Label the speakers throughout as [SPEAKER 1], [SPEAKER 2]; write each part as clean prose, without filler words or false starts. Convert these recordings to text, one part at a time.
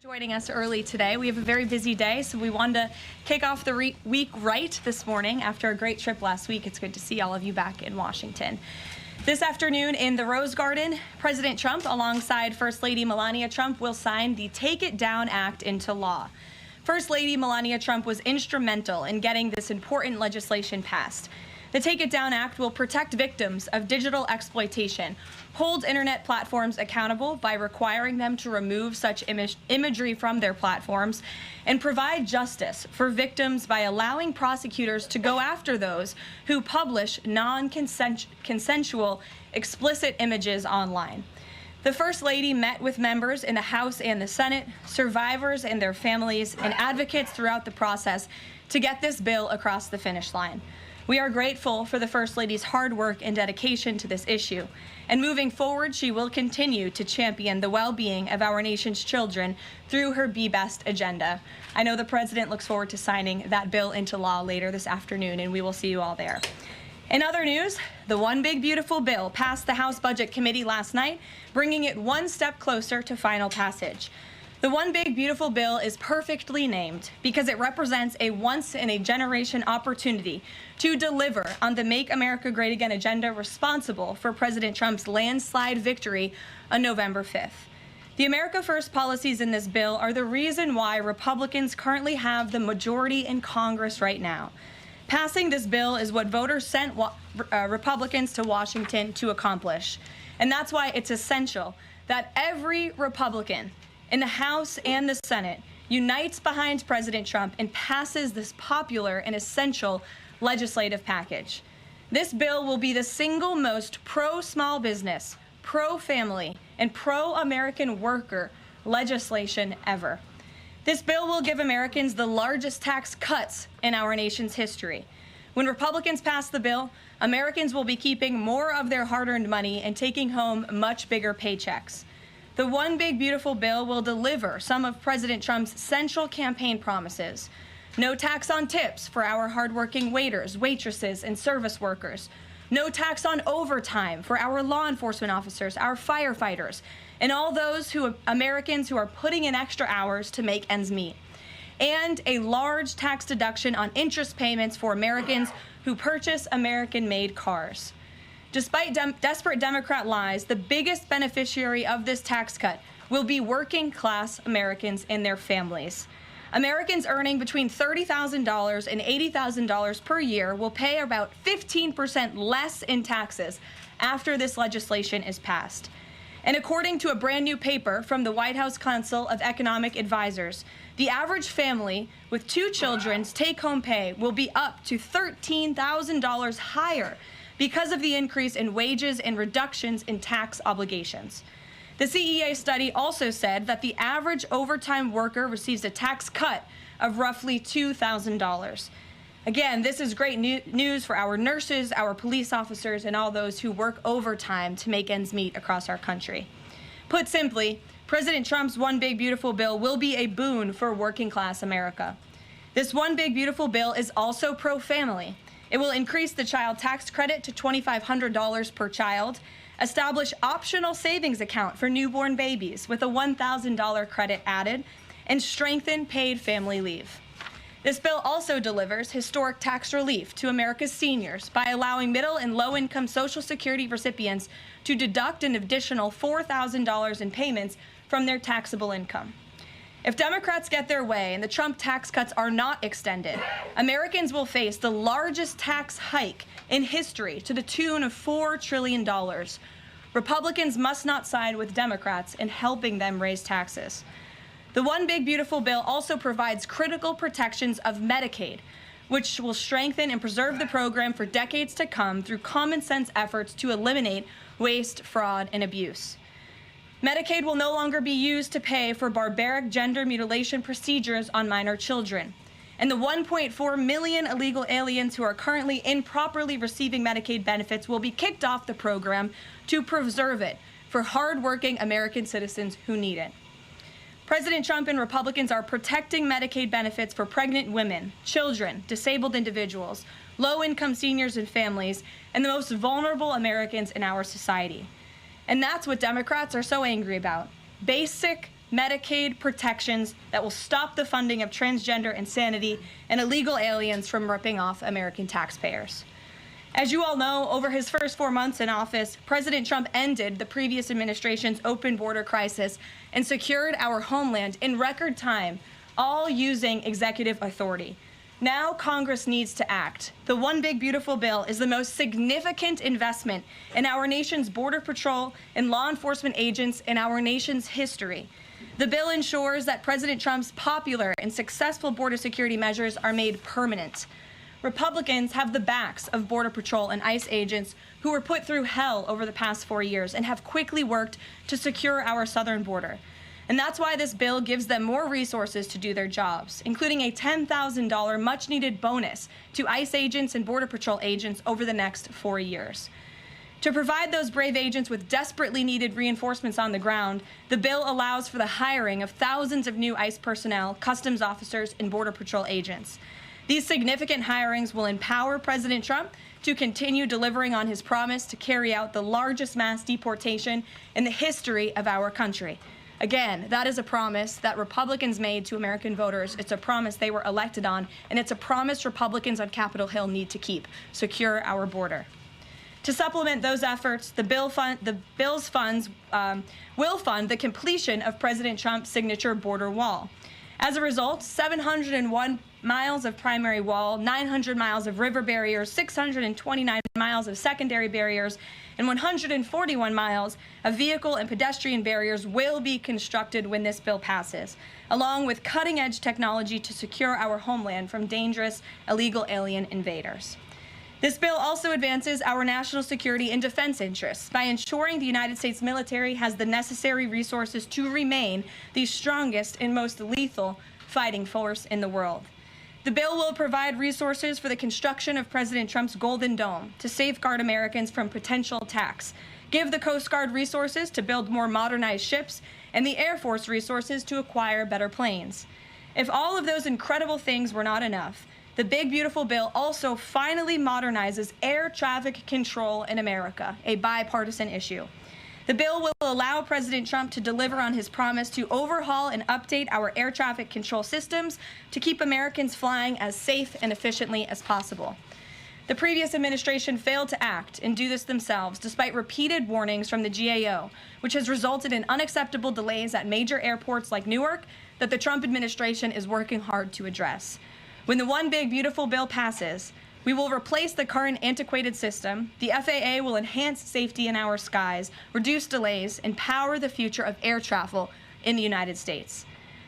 [SPEAKER 1] Joining us early today. We have a very busy day, so we wanted to kick off the week right this morning after a great trip last week. It's good to see all of you back in Washington. This afternoon in the Rose Garden, President Trump, alongside First Lady Melania Trump, will sign the Take It Down Act into law. First Lady Melania Trump was instrumental in getting this important legislation passed. The Take It Down Act will protect victims of digital exploitation, hold internet platforms accountable by requiring them to remove such imagery from their platforms, and provide justice for victims by allowing prosecutors to go after those who publish non-consensual explicit images online. The First Lady met with members in the House and the Senate, survivors and their families, and advocates throughout the process to get this bill across the finish line. We are grateful for the First Lady's hard work and dedication to this issue. And moving forward, she will continue to champion the well-being of our nation's children through her Be Best agenda. I know the President looks forward to signing that bill into law later this afternoon, and we will see you all there. In other news, the One Big Beautiful Bill passed the House Budget Committee last night, bringing it one step closer to final passage. The One Big Beautiful Bill is perfectly named because it represents a once-in-a-generation opportunity to deliver on the Make America Great Again agenda responsible for President Trump's landslide victory on November 5th. The America First policies in this bill are the reason why Republicans currently have the majority in Congress right now. Passing this bill is what voters sent Republicans to Washington to accomplish. And that's why it's essential that every Republican in the House and the Senate unites behind President Trump and passes this popular and essential legislative package. This bill will be the single most pro-small business, pro-family, and pro-American worker legislation ever. This bill will give Americans the largest tax cuts in our nation's history. When Republicans pass the bill, Americans will be keeping more of their hard-earned money and taking home much bigger paychecks. The One Big Beautiful Bill will deliver some of President Trump's central campaign promises. No tax on tips for our hardworking waiters, waitresses, and service workers. No tax on overtime for our law enforcement officers, our firefighters, and all those Americans who are putting in extra hours to make ends meet. And a large tax deduction on interest payments for Americans who purchase American-made cars. Despite desperate Democrat lies, the biggest beneficiary of this tax cut will be working-class Americans and their families. Americans earning between $30,000 and $80,000 per year will pay about 15% less in taxes after this legislation is passed. And according to a brand new paper from the White House Council of Economic Advisors, the average family with 2 children's take-home pay will be up to $13,000 higher because of the increase in wages and reductions in tax obligations. The CEA study also said that the average overtime worker receives a tax cut of roughly $2,000. Again, this is great news for our nurses, our police officers, and all those who work overtime to make ends meet across our country. Put simply, President Trump's One Big Beautiful Bill will be a boon for working-class America. This One Big Beautiful Bill is also pro-family. It will increase the child tax credit to $2,500 per child, establish optional savings account for newborn babies with a $1,000 credit added, and strengthen paid family leave. This bill also delivers historic tax relief to America's seniors by allowing middle and low-income Social Security recipients to deduct an additional $4,000 in payments from their taxable income. If Democrats get their way and the Trump tax cuts are not extended, Americans will face the largest tax hike in history to the tune of $4 trillion. Republicans must not side with Democrats in helping them raise taxes. The One Big Beautiful Bill also provides critical protections of Medicaid, which will strengthen and preserve the program for decades to come through common sense efforts to eliminate waste, fraud, and abuse. Medicaid will no longer be used to pay for barbaric gender mutilation procedures on minor children. And the 1.4 million illegal aliens who are currently improperly receiving Medicaid benefits will be kicked off the program to preserve it for hardworking American citizens who need it. President Trump and Republicans are protecting Medicaid benefits for pregnant women, children, disabled individuals, low-income seniors and families, and the most vulnerable Americans in our society. And that's what Democrats are so angry about. Basic Medicaid protections that will stop the funding of transgender insanity and illegal aliens from ripping off American taxpayers. As you all know, over his first 4 months in office, President Trump ended the previous administration's open border crisis and secured our homeland in record time, all using executive authority. Now Congress needs to act. The One Big Beautiful Bill is the most significant investment in our nation's border patrol and law enforcement agents in our nation's history. The bill ensures that President Trump's popular and successful border security measures are made permanent. Republicans have the backs of Border Patrol and ICE agents who were put through hell over the past 4 years and have quickly worked to secure our southern border. And that's why this bill gives them more resources to do their jobs, including a $10,000 much-needed bonus to ICE agents and Border Patrol agents over the next 4 years. To provide those brave agents with desperately needed reinforcements on the ground, the bill allows for the hiring of thousands of new ICE personnel, customs officers, and Border Patrol agents. These significant hirings will empower President Trump to continue delivering on his promise to carry out the largest mass deportation in the history of our country. Again, that is a promise that Republicans made to American voters. It's a promise they were elected on, and it's a promise Republicans on Capitol Hill need to keep: secure our border. To supplement those efforts, the bill's funds will fund the completion of President Trump's signature border wall. As a result, 701 miles of primary wall, 900 miles of river barriers, 629 miles of secondary barriers, and 141 miles of vehicle and pedestrian barriers will be constructed when this bill passes, along with cutting-edge technology to secure our homeland from dangerous illegal alien invaders. This bill also advances our national security and defense interests by ensuring the United States military has the necessary resources to remain the strongest and most lethal fighting force in the world. The bill will provide resources for the construction of President Trump's Golden Dome to safeguard Americans from potential attacks, give the Coast Guard resources to build more modernized ships, and the Air Force resources to acquire better planes. If all of those incredible things were not enough, the Big Beautiful Bill also finally modernizes air traffic control in America, a bipartisan issue. The bill will allow President Trump to deliver on his promise to overhaul and update our air traffic control systems to keep Americans flying as safe and efficiently as possible. The previous administration failed to act and do this themselves, despite repeated warnings from the GAO, which has resulted in unacceptable delays at major airports like Newark that the Trump administration is working hard to address. When the One Big Beautiful Bill passes, we will replace the current antiquated system, the FAA will enhance safety in our skies, reduce delays, and power the future of air travel in the United States.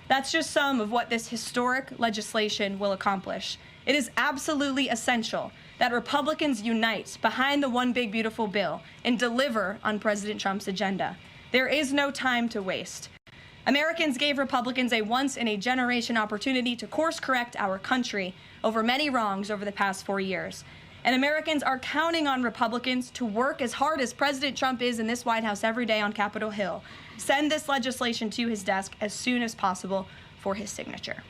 [SPEAKER 1] That's just some of what this historic legislation will accomplish. It is absolutely essential that Republicans unite behind the One Big Beautiful Bill and deliver on President Trump's agenda. There is no time to waste. Americans gave Republicans a once-in-a-generation opportunity to course-correct our country over many wrongs over the past 4 years. And Americans are counting on Republicans to work as hard as President Trump is in this White House every day on Capitol Hill. Send this legislation to his desk as soon as possible for his signature.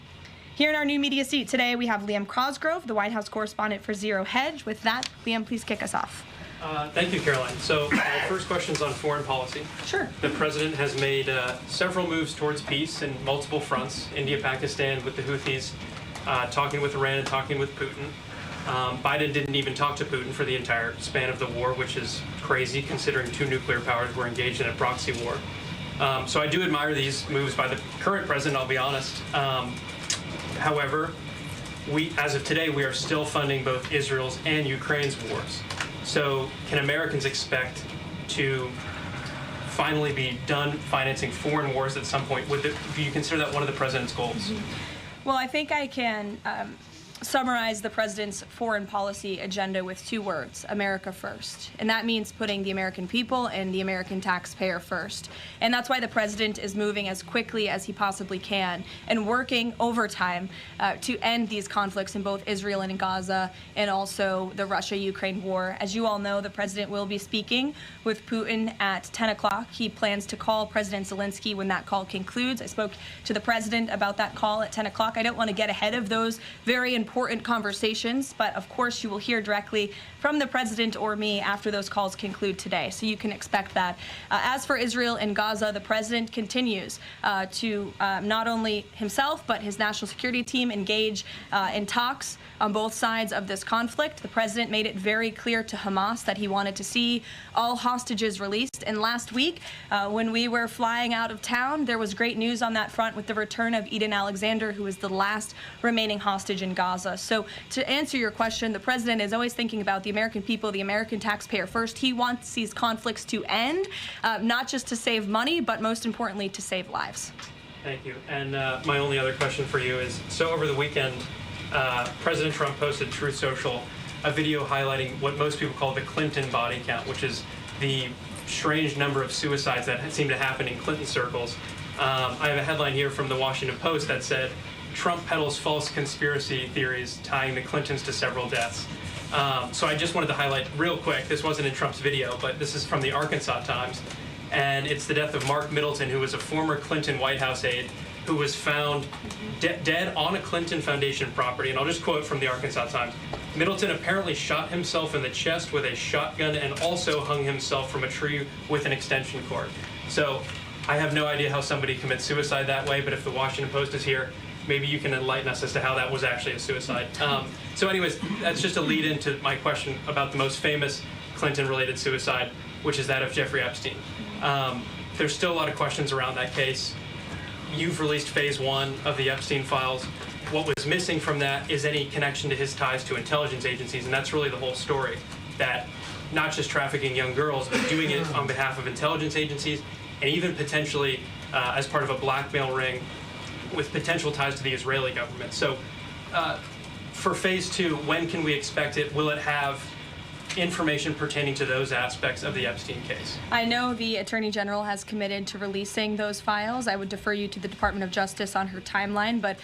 [SPEAKER 1] Here in our new media seat today, we have Liam Cosgrove, the White House correspondent for Zero Hedge. With that, Liam, please kick us off.
[SPEAKER 2] Thank you, Caroline. So my first question is on foreign policy.
[SPEAKER 1] Sure.
[SPEAKER 2] The president has made several moves towards peace in multiple fronts: India, Pakistan with the Houthis, talking with Iran and talking with Putin. Biden didn't even talk to Putin for the entire span of the war, which is crazy considering two nuclear powers were engaged in a proxy war. So I do admire these moves by the current president, I'll be honest. However, as of today, we are still funding both Israel's and Ukraine's wars. So can Americans expect to finally be done financing foreign wars at some point? Do you consider that one of the president's goals?
[SPEAKER 1] Well, I think I can summarize the president's foreign policy agenda with 2 words: America first. And that means putting the American people and the American taxpayer first. And that's why the president is moving as quickly as he possibly can and working overtime to end these conflicts in both Israel and in Gaza, and also the Russia-Ukraine war. As you all know, the president will be speaking with Putin at 10 o'clock. He plans to call President Zelensky when that call concludes. I spoke to the president about that call at 10 o'clock. I don't want to get ahead of those very important important conversations, but of course you will hear directly from the president or me after those calls conclude today, so you can expect that. As for Israel and Gaza, the president continues to not only himself but his national security team engage in talks on both sides of this conflict. The president made it very clear to Hamas that he wanted to see all hostages released. And last week, when we were flying out of town, there was great news on that front with the return of Eden Alexander, who is the last remaining hostage in Gaza. So to answer your question, the president is always thinking about the American people, the American taxpayer first. He wants these conflicts to end, not just to save money, but most importantly, to save lives.
[SPEAKER 2] Thank you. And my only other question for you is, so over the weekend, President Trump posted Truth Social a video highlighting what most people call the Clinton body count, which is the strange number of suicides that seem to happen in Clinton circles. I have a headline here from the Washington Post that said, Trump peddles false conspiracy theories tying the Clintons to several deaths. So I just wanted to highlight real quick, this wasn't in Trump's video, but this is from the Arkansas Times, and it's the death of Mark Middleton, who was a former Clinton White House aide, who was found dead on a Clinton Foundation property. And I'll just quote from the Arkansas Times. Middleton apparently shot himself in the chest with a shotgun and also hung himself from a tree with an extension cord. So I have no idea how somebody commits suicide that way, but if the Washington Post is here, maybe you can enlighten us as to how that was actually a suicide. So anyways, that's just a lead into my question about the most famous Clinton-related suicide, which is that of Jeffrey Epstein. There's still a lot of questions around that case. You've released phase 1 of the Epstein files. What was missing from that is any connection to his ties to intelligence agencies, and that's really the whole story, that not just trafficking young girls, but doing it on behalf of intelligence agencies, and even potentially as part of a blackmail ring with potential ties to the Israeli government. So for phase 2, when can we expect it? Will it have information pertaining to those aspects of the Epstein case?
[SPEAKER 1] I know the Attorney General has committed to releasing those files. I would defer you to the Department of Justice on her timeline, but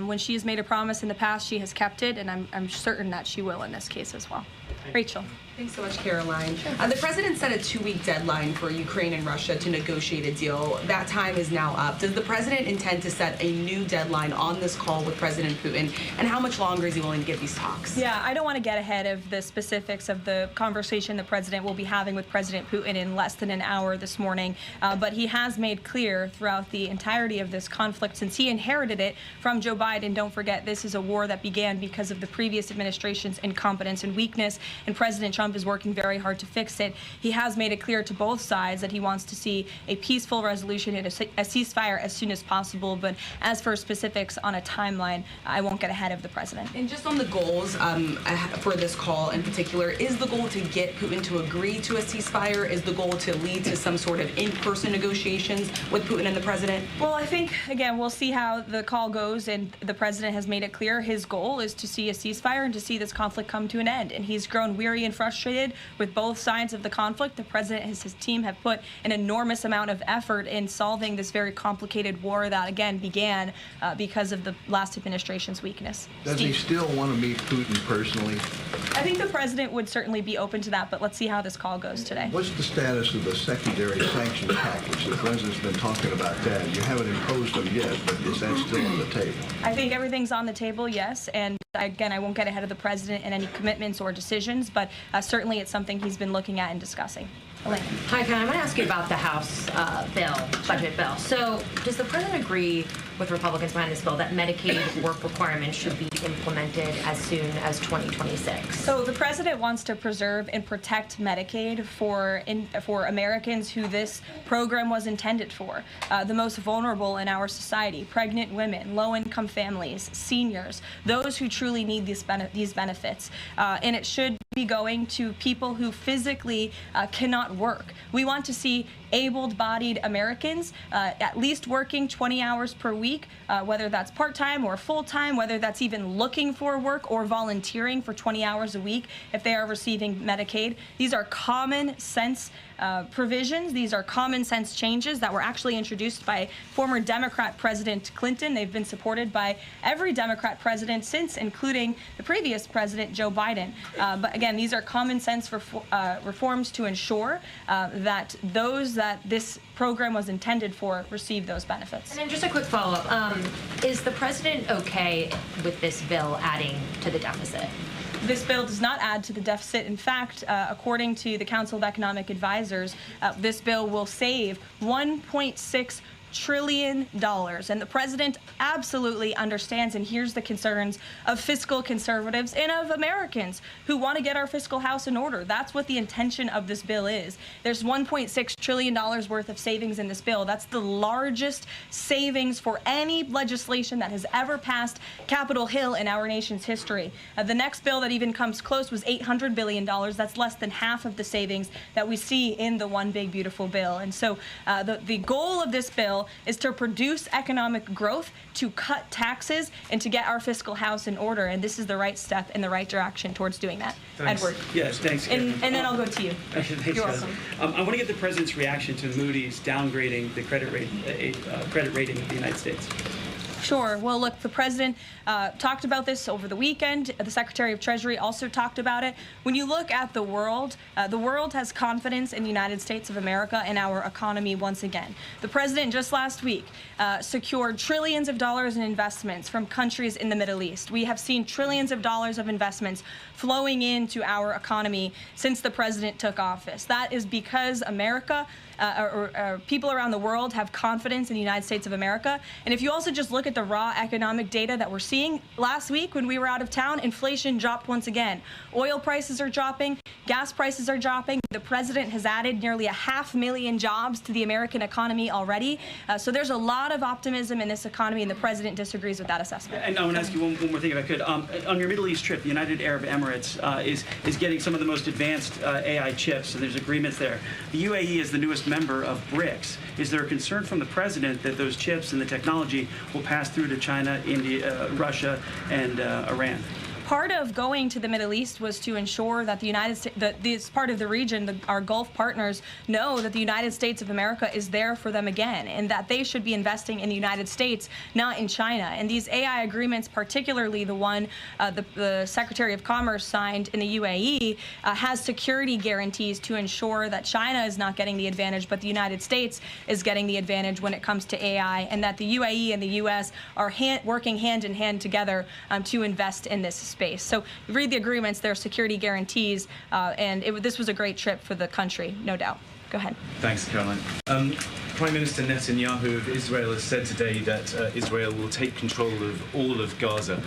[SPEAKER 1] when she has made a promise in the past, she has kept it, and I'm certain that she will in this case as well. Rachel.
[SPEAKER 3] Thanks so much, Karoline. The president set a 2-week deadline for Ukraine and Russia to negotiate a deal. That time is now up. Does the president intend to set a new deadline on this call with President Putin? And how much longer is he willing to give these talks?
[SPEAKER 1] Yeah, I don't want to get ahead of the specifics of the conversation the president will be having with President Putin in less than an hour this morning. But he has made clear throughout the entirety of this conflict, since he inherited it from Joe Biden. Don't forget, this is a war that began because of the previous administration's incompetence and weakness, and President Trump is working very hard to fix it. He has made it clear to both sides that he wants to see a peaceful resolution and a ceasefire as soon as possible. But as for specifics on a timeline, I won't get ahead of the president.
[SPEAKER 3] And just on the goals for this call in particular, is the goal to get Putin to agree to a ceasefire? Is the goal to lead to some sort of in-person negotiations with Putin and the president?
[SPEAKER 1] Well, I think, again, we'll see how the call goes, and the president has made it clear his goal is to see a ceasefire and to see this conflict come to an end. And he's grown weary and frustrated with both sides of the conflict. The president and his team have put an enormous amount of effort in solving this very complicated war that, again, began because of the last administration's weakness.
[SPEAKER 4] Does he still want to meet Putin personally?
[SPEAKER 1] I think the president would certainly be open to that, but let's see how this call goes today.
[SPEAKER 4] What's the status of the secondary sanctions package? The president's been talking about that. You haven't imposed them yet, but is that still on the table?
[SPEAKER 1] I think everything's on the table, yes. And again, I won't get ahead of the president in any commitments or decisions, but certainly it's something he's been looking at and discussing. Elaine.
[SPEAKER 5] Hi, Ken. I want to ask you about the House budget bill. So does the president agree with Republicans behind this bill that Medicaid work requirements should be implemented as soon as 2026?
[SPEAKER 1] So the president wants to preserve and protect Medicaid for Americans who this program was intended for, the most vulnerable in our society, pregnant women, low-income families, seniors, those who truly need these benefits. And it should be going to people who physically cannot work. We want to see able-bodied Americans at least working 20 hours per week, whether that's part-time or full-time, whether that's even looking for work or volunteering for 20 hours a week if they are receiving Medicaid. These are common sense provisions. These are common sense changes that were actually introduced by former Democrat President Clinton. They've been supported by every Democrat president since, including the previous president, Joe Biden. But again, these are common sense reforms to ensure that those that this program was intended for receive those benefits.
[SPEAKER 5] And then just a quick follow-up. Is the president okay with this bill adding to the deficit?
[SPEAKER 1] This bill does not add to the deficit. In fact, according to the Council of Economic Advisors, this bill will save $1.6 trillion. And the president absolutely understands and hears the concerns of fiscal conservatives and of Americans who want to get our fiscal house in order. That's what the intention of this bill is. There's $1.6 trillion worth of savings in this bill. That's the largest savings for any legislation that has ever passed Capitol Hill in our nation's history. The next bill that even comes close was $800 billion. That's less than half of the savings that we see in the One Big Beautiful Bill. And so the goal of this bill is to produce economic growth, to cut taxes, and to get our fiscal house in order. And this is the right step in the right direction towards doing that.
[SPEAKER 6] Thanks.
[SPEAKER 1] Edward.
[SPEAKER 6] Yes, thanks.
[SPEAKER 1] And then I'll go to you.
[SPEAKER 6] Thanks,
[SPEAKER 1] You're
[SPEAKER 6] guys.
[SPEAKER 1] welcome.
[SPEAKER 6] I want to get the president's reaction to Moody's downgrading the credit rating of the United States.
[SPEAKER 1] Sure. Well, look, the president talked about this over the weekend. The Secretary of Treasury also talked about it. When you look at the world has confidence in the United States of America and our economy once again. The president just last week secured trillions of dollars in investments from countries in the Middle East. We have seen trillions of dollars of investments flowing into our economy since the president took office. That is because America or people around the world have confidence in the United States of America. And if you also just look at the raw economic data that we're seeing, last week when we were out of town, inflation dropped once again. Oil prices are dropping, gas prices are dropping. The president has added nearly 500,000 jobs to the American economy already. So there's a lot of optimism in this economy, and the president disagrees with that assessment.
[SPEAKER 6] And I want to ask you one more thing, if I could. On your Middle East trip, the United Arab Emirates is getting some of the most advanced AI chips, and there's agreements there. The UAE is the newest member of BRICS. Is there a concern from the president that those chips and the technology will pass through to China, India, Russia, and Iran?
[SPEAKER 1] Part of going to the Middle East was to ensure that the United States, that this part of the region, our Gulf partners, know that the United States of America is there for them again, and that they should be investing in the United States, not in China. And these AI agreements, particularly the one the Secretary of Commerce signed in the UAE, has security guarantees to ensure that China is not getting the advantage, but the United States is getting the advantage when it comes to AI, and that the UAE and the U.S. are working hand in hand together to invest in this space. So you read the agreements, there are security guarantees, and this was a great trip for the country, no doubt. Go ahead.
[SPEAKER 7] Thanks, Caroline. Prime Minister Netanyahu of Israel has said today that Israel will take control of all of Gaza.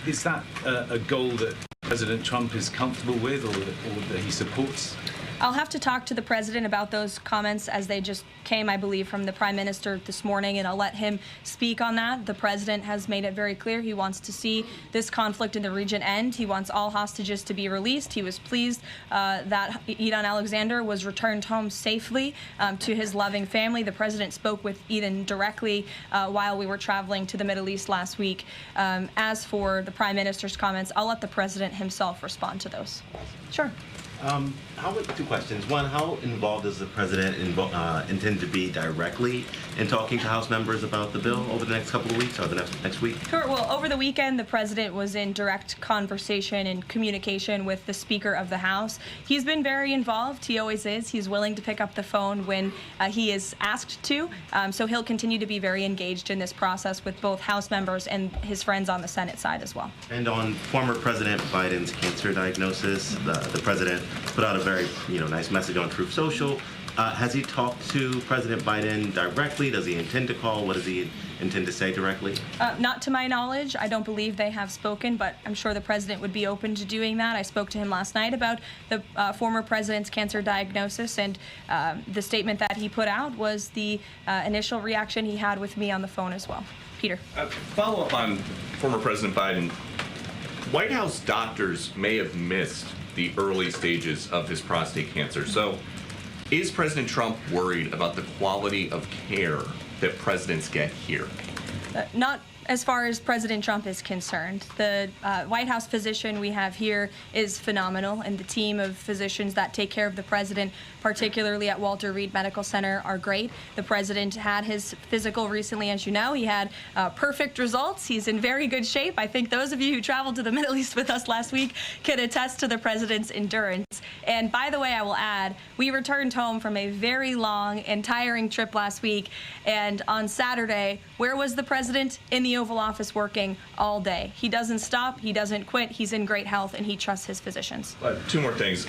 [SPEAKER 7] Is that a goal that President Trump is comfortable with or that he supports?
[SPEAKER 1] I'll have to talk to the president about those comments as they just came, I believe, from the prime minister this morning, and I'll let him speak on that. The president has made it very clear he wants to see this conflict in the region end. He wants all hostages to be released. He was pleased that Eden Alexander was returned home safely to his loving family. The president spoke with Eden directly while we were traveling to the Middle East last week. As for the prime minister's comments, I'll let the president himself respond to those. Sure.
[SPEAKER 8] Two questions. One, how involved does the president intend to be directly in talking to House members about the bill over the next couple of weeks or the next week?
[SPEAKER 1] Sure. Well, over the weekend, the president was in direct conversation and communication with the Speaker of the House. He's been very involved. He always is. He's willing to pick up the phone when he is asked to. So he'll continue to be very engaged in this process with both House members and his friends on the Senate side as well.
[SPEAKER 8] And on former President Biden's cancer diagnosis, the president put out a very nice message on Truth Social. Has he talked to President Biden directly? Does he intend to call? What does he intend to say directly?
[SPEAKER 1] Not to my knowledge. I don't believe they have spoken, but I'm sure the president would be open to doing that. I spoke to him last night about the former president's cancer diagnosis, and the statement that he put out was the initial reaction he had with me on the phone as well. Peter.
[SPEAKER 9] Follow up on former President Biden. White House doctors may have missed the early stages of his prostate cancer. So is President Trump worried about the quality of care that presidents get here?
[SPEAKER 1] Not as far as President Trump is concerned. The White House physician we have here is phenomenal, and the team of physicians that take care of the president, particularly at Walter Reed Medical Center, are great. The president had his physical recently, as you know. He had perfect results. He's in very good shape. I think those of you who traveled to the Middle East with us last week can attest to the president's endurance. And by the way, I will add, we returned home from a very long and tiring trip last week, and on Saturday, where was the president? In the Oval Office working all day. He doesn't stop, he doesn't quit, he's in great health, and he trusts his physicians.
[SPEAKER 9] Two more things.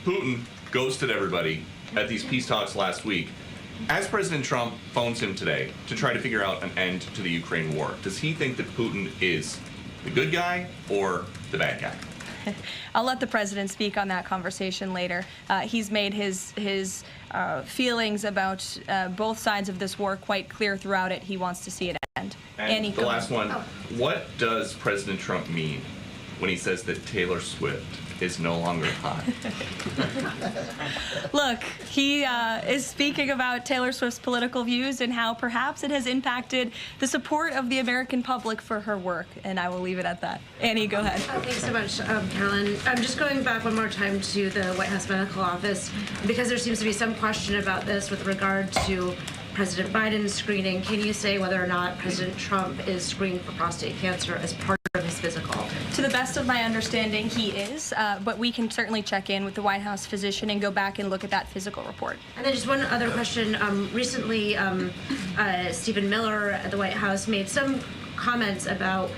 [SPEAKER 9] Putin ghosted everybody at these peace talks last week. As President Trump phones him today to try to figure out an end to the Ukraine war, does he think that Putin is the good guy or the bad guy?
[SPEAKER 1] I'll let the president speak on that conversation later. He's made his feelings about both sides of this war quite clear throughout it. He wants to see it end.
[SPEAKER 9] And the last one, what does President Trump mean when he says that Taylor Swift is no longer hot?
[SPEAKER 1] Look, he is speaking about Taylor Swift's political views and how perhaps it has impacted the support of the American public for her work, and I will leave it at that. Annie, go ahead.
[SPEAKER 10] Thanks so much, Caroline. I'm just going back one more time to the White House Medical Office, because there seems to be some question about this with regard to President Biden's screening. Can you say whether or not President Trump is screened for prostate cancer as part of his physical?
[SPEAKER 1] To the best of my understanding, he is, but we can certainly check in with the White House physician and go back and look at that physical report.
[SPEAKER 10] And then just one other question. Recently, Stephen Miller at the White House made some comments about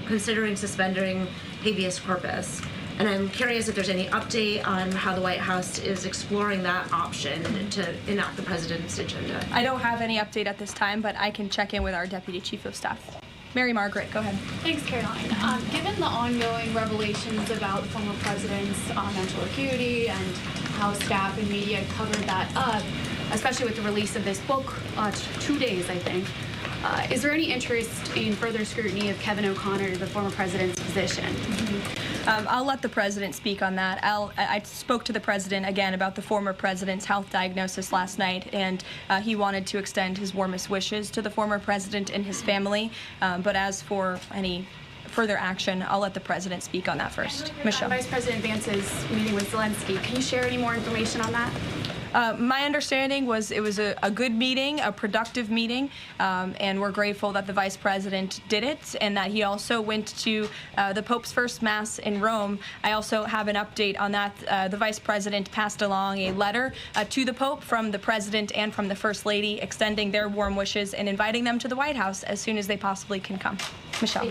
[SPEAKER 10] considering suspending habeas corpus. And I'm curious if there's any update on how the White House is exploring that option to enact the president's agenda.
[SPEAKER 1] I don't have any update at this time, but I can check in with our Deputy Chief of Staff. Mary Margaret, go ahead.
[SPEAKER 11] Thanks, Caroline. Given the ongoing revelations about the former president's mental acuity and how staff and media covered that up, especially with the release of this book, 2 days, I think, is there any interest in further scrutiny of Kevin O'Connor, the former president's physician?
[SPEAKER 1] I'll let the president speak on that. I spoke to the president again about the former president's health diagnosis last night, and he wanted to extend his warmest wishes to the former president and his family. But as for any further action, I'll let the president speak on that first. Michelle.
[SPEAKER 11] Vice President Vance's meeting with Zelensky. Can you share any more information on that?
[SPEAKER 1] My understanding was it was a good meeting, a productive meeting, and we're grateful that the vice president did it and that he also went to the Pope's first Mass in Rome. I also have an update on that. The vice president passed along a letter to the Pope from the president and from the First Lady extending their warm wishes and inviting them to the White House as soon as they possibly can come. Michelle.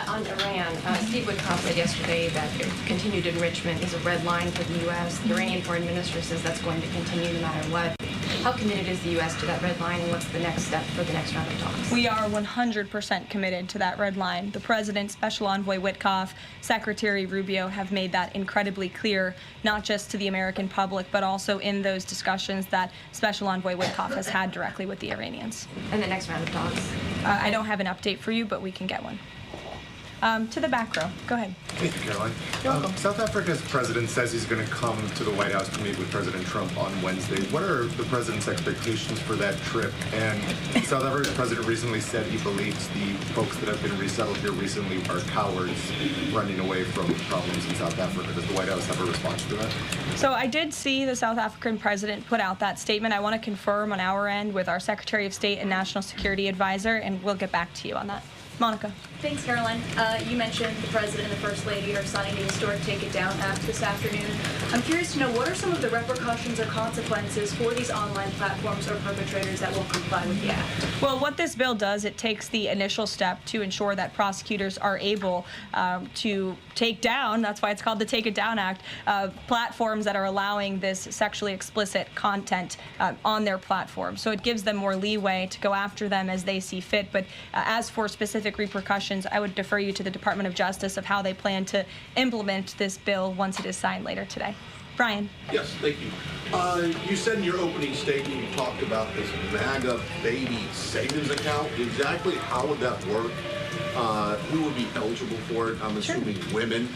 [SPEAKER 5] On Iran, Steve Witkoff said yesterday that continued enrichment is a red line for the U.S. The Iranian foreign minister says that's going to continue no matter what. How committed is the U.S. to that red line, and what's the next step for the next round of talks?
[SPEAKER 1] We are 100% committed to that red line. The President, Special Envoy Witkoff, Secretary Rubio have made that incredibly clear, not just to the American public, but also in those discussions that Special Envoy Witkoff has had directly with the Iranians.
[SPEAKER 5] And the next round of talks?
[SPEAKER 1] I don't have an update for you, but we can get one. To the back row. Go ahead.
[SPEAKER 12] Thank you, Caroline. South Africa's president says he's going to come to the White House to meet with President Trump on Wednesday. What are the president's expectations for that trip? And South Africa's president recently said he believes the folks that have been resettled here recently are cowards running away from problems in South Africa. Does the White House have a response to that?
[SPEAKER 1] So I did see the South African president put out that statement. I want to confirm on our end with our Secretary of State and National Security Advisor, and we'll get back to you on that. Monica.
[SPEAKER 13] Thanks, Caroline. You mentioned the President and the First Lady are signing the historic Take It Down Act this afternoon. I'm curious to know, what are some of the repercussions or consequences for these online platforms or perpetrators that won't comply with the act?
[SPEAKER 1] Well, what this bill does, it takes the initial step to ensure that prosecutors are able to take down, that's why it's called the Take It Down Act, platforms that are allowing this sexually explicit content on their platform. So it gives them more leeway to go after them as they see fit. But as for specific repercussions, I would defer you to the Department of Justice of how they plan to implement this bill once it is signed later today. Brian.
[SPEAKER 14] Yes, thank you. You said in your opening statement you talked about this MAGA baby savings account. Exactly how would that work? Who would be eligible for it? I'm assuming women.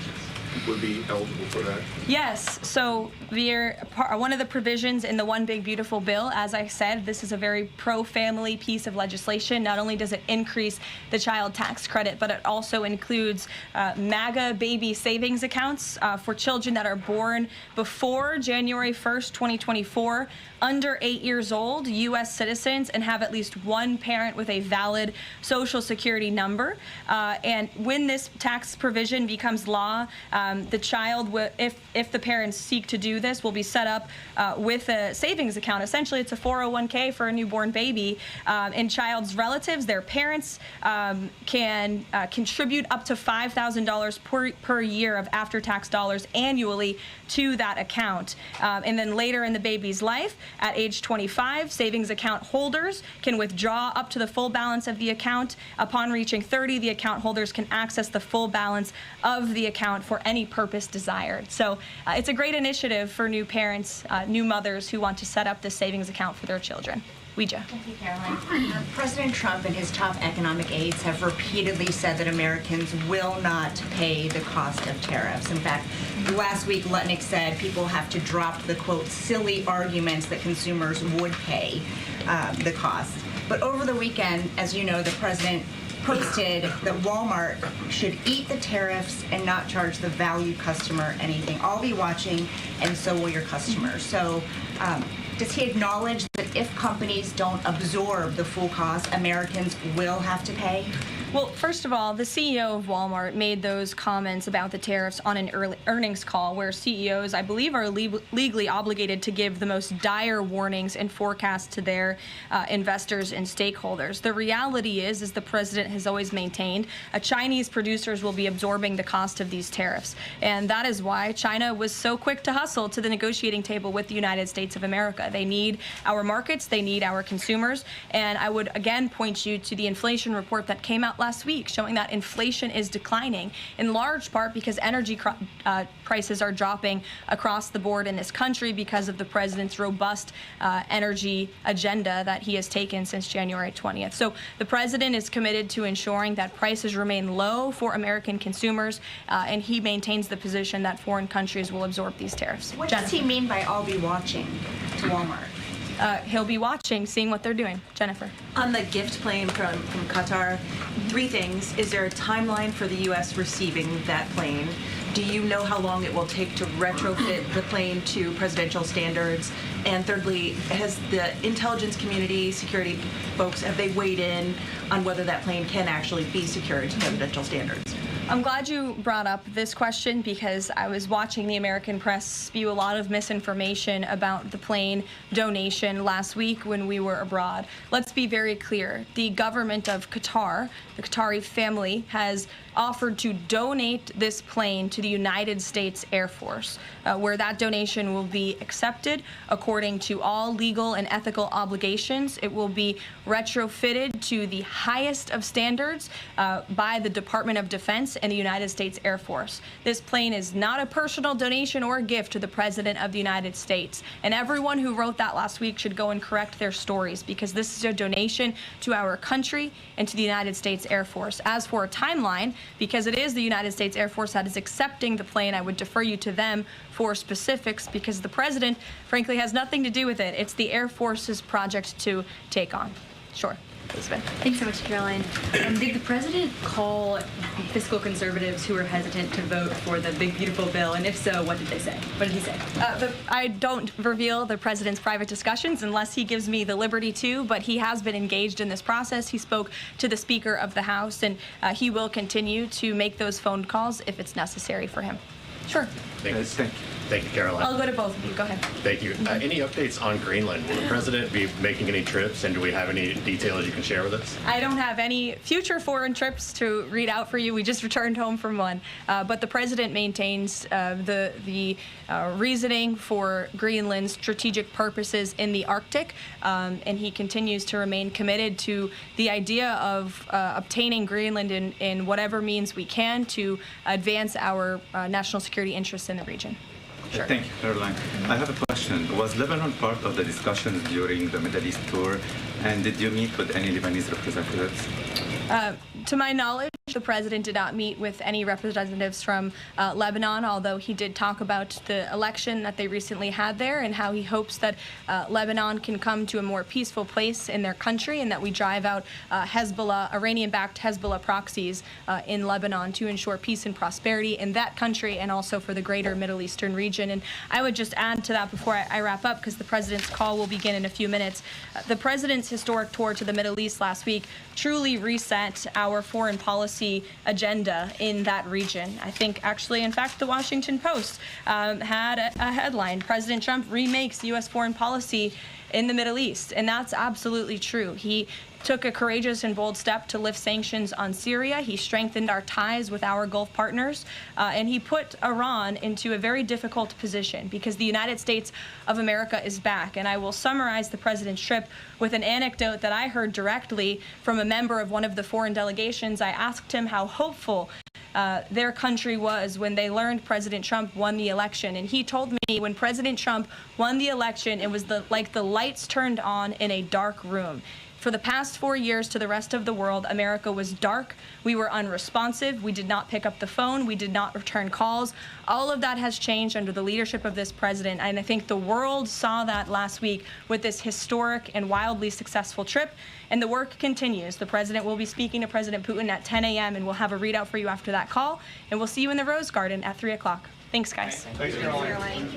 [SPEAKER 14] would be eligible for that?
[SPEAKER 1] Yes. So one of the provisions in the One Big Beautiful Bill, as I said, this is a very pro-family piece of legislation. Not only does it increase the child tax credit, but it also includes MAGA baby savings accounts for children that are born before January 1st, 2024, under 8 years old, U.S. citizens, and have at least one parent with a valid Social Security number. And when this tax provision becomes law, the child, if the parents seek to do this, will be set up with a savings account. Essentially, it's a 401k for a newborn baby. And child's relatives, their parents, can contribute up to $5,000 per year of after-tax dollars annually to that account. And then later in the baby's life, at age 25, savings account holders can withdraw up to the full balance of the account. Upon reaching 30, the account holders can access the full balance of the account for any purpose desired. So it's a great initiative for new parents, new mothers who want to set up this savings account for their children. Ouija.
[SPEAKER 15] Thank you, Caroline. President Trump and his top economic aides have repeatedly said that Americans will not pay the cost of tariffs. In fact, last week, Lutnick said people have to drop the, quote, silly arguments that consumers would pay the cost. But over the weekend, as you know, the president posted that Walmart should eat the tariffs and not charge the value customer anything. I'll be watching, and so will your customers. So does he acknowledge that if companies don't absorb the full cost, Americans will have to pay?
[SPEAKER 1] Well, first of all, the CEO of Walmart made those comments about the tariffs on an earnings call where CEOs, I believe, are legally obligated to give the most dire warnings and forecasts to their investors and stakeholders. The reality is, as the president has always maintained, Chinese producers will be absorbing the cost of these tariffs. And that is why China was so quick to hustle to the negotiating table with the United States of America. They need our markets, they need our consumers. And I would again point you to the inflation report that came out last week showing that inflation is declining in large part because energy prices are dropping across the board in this country because of the president's robust energy agenda that he has taken since January 20th. So the president is committed to ensuring that prices remain low for American consumers, and he maintains the position that foreign countries will absorb these tariffs.
[SPEAKER 15] What does he mean by "I'll be watching" to Walmart?
[SPEAKER 1] He'll be watching, seeing what they're doing. Jennifer.
[SPEAKER 16] On the gift plane from Qatar, three things. Is there a timeline for the U.S. receiving that plane? Do you know how long it will take to retrofit the plane to presidential standards? And thirdly, has the intelligence community, security folks, have they weighed in on whether that plane can actually be secured to presidential standards?
[SPEAKER 1] I'm glad you brought up this question because I was watching the American press spew a lot of misinformation about the plane donation last week when we were abroad. Let's be very clear. The government of Qatar, the Qatari family, has offered to donate this plane to the United States Air Force, where that donation will be accepted according to all legal and ethical obligations. It will be retrofitted to the highest of standards by the Department of Defense and the United States Air Force. This plane is not a personal donation or a gift to the President of the United States. And everyone who wrote that last week should go and correct their stories because this is a donation to our country and to the United States Air Force. As for a timeline, because it is the United States Air Force that is accepting the plane, I would defer you to them for specifics because the President, frankly, has nothing to do with it. It's the Air Force's project to take on. Sure. Elizabeth.
[SPEAKER 17] Thanks so much, Caroline. Did the president call fiscal conservatives who were hesitant to vote for the big, beautiful bill? And if so, what did they say? What did he say?
[SPEAKER 1] I don't reveal the president's private discussions unless he gives me the liberty to, but he has been engaged in this process. He spoke to the Speaker of the House, and he will continue to make those phone calls if it's necessary for him. Sure.
[SPEAKER 18] Thank you, Caroline.
[SPEAKER 1] I'll go to both of you. Go ahead.
[SPEAKER 18] Thank you. Any updates on Greenland? Will the president be making any trips, and do we have any details you can share with us?
[SPEAKER 1] I don't have any future foreign trips to read out for you. We just returned home from one. But the president maintains the reasoning for Greenland's strategic purposes in the Arctic, and he continues to remain committed to the idea of obtaining Greenland in whatever means we can to advance our national security interests in the region. Sure.
[SPEAKER 19] Thank you, Caroline. I have a question. Was Lebanon part of the discussions during the Middle East tour, and did you meet with any Lebanese representatives?
[SPEAKER 1] To my knowledge, the president did not meet with any representatives from Lebanon, although he did talk about the election that they recently had there and how he hopes that Lebanon can come to a more peaceful place in their country and that we drive out Hezbollah, Iranian-backed Hezbollah proxies in Lebanon to ensure peace and prosperity in that country and also for the greater Middle Eastern region. And I would just add to that before I wrap up, because the president's call will begin in a few minutes. The president's historic tour to the Middle East last week truly reset our foreign policy agenda in that region. I think actually, in fact, the Washington Post had a headline, President Trump remakes U.S. foreign policy in the Middle East. And that's absolutely true. He took a courageous and bold step to lift sanctions on Syria. He strengthened our ties with our Gulf partners, and he put Iran into a very difficult position because the United States of America is back. And I will summarize the president's trip with an anecdote that I heard directly from a member of one of the foreign delegations. I asked him how hopeful their country was when they learned President Trump won the election. And he told me when President Trump won the election, it was like the lights turned on in a dark room. For the past 4 years to the rest of the world, America was dark. We were unresponsive. We did not pick up the phone. We did not return calls. All of that has changed under the leadership of this president. And I think the world saw that last week with this historic and wildly successful trip. And the work continues. The president will be speaking to President Putin at 10 a.m. and we'll have a readout for you after that call. And we'll see you in the Rose Garden at 3 o'clock. Thanks, guys.
[SPEAKER 9] Thanks, Caroline.